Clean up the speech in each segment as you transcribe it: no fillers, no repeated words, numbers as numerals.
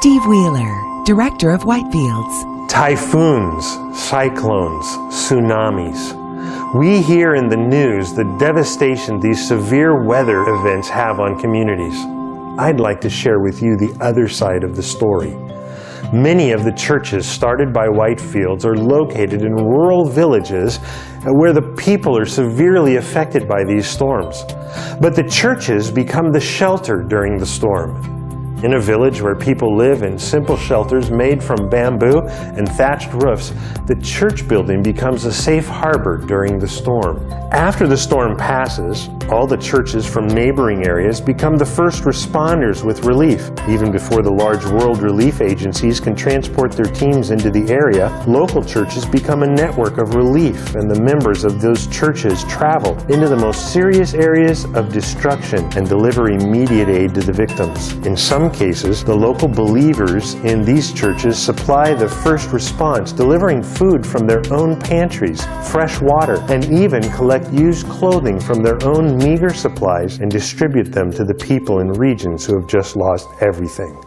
Steve Wheeler, Director of Whitefields. Typhoons, cyclones, tsunamis. We hear in the news the devastation these severe weather events have on communities. I'd like to share with you the other side of the story. Many of the churches started by Whitefields are located in rural villages where the people are severely affected by these storms. But the churches become the shelter during the storm. In a village where people live in simple shelters made from bamboo and thatched roofs, the church building becomes a safe harbor during the storm. After the storm passes, all the churches from neighboring areas become the first responders with relief. Even before the large world relief agencies can transport their teams into the area, local churches become a network of relief, and the members of those churches travel into the most serious areas of destruction and deliver immediate aid to the victims. In some cases, the local believers in these churches supply the first response, delivering food from their own pantries, fresh water, and even collect used clothing from their own meager supplies and distribute them to the people in regions who have just lost everything.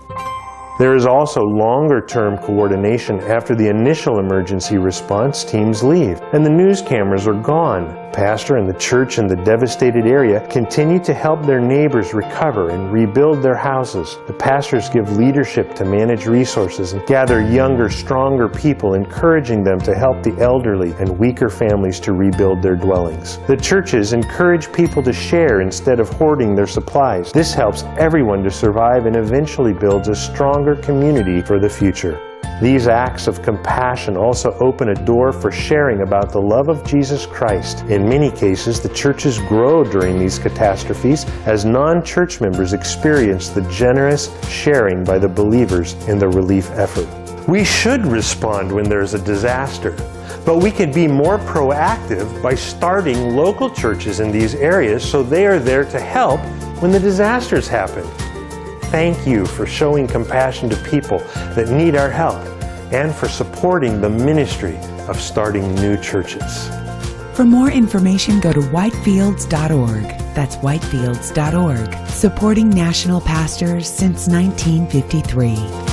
There is also longer-term coordination after the initial emergency response teams leave and the news cameras are gone. The pastor and the church in the devastated area continue to help their neighbors recover and rebuild their houses. The pastors give leadership to manage resources and gather younger, stronger people, encouraging them to help the elderly and weaker families to rebuild their dwellings. The churches encourage people to share instead of hoarding their supplies. This helps everyone to survive and eventually builds a stronger community for the future. These acts of compassion also open a door for sharing about the love of Jesus Christ. In many cases, the churches grow during these catastrophes as non-church members experience the generous sharing by the believers in the relief effort. We should respond when there's a disaster, but we can be more proactive by starting local churches in these areas so they are there to help when the disasters happen. Thank you for showing compassion to people that need our help and for supporting the ministry of starting new churches. For more information, go to whitefields.org. That's whitefields.org, supporting national pastors since 1953.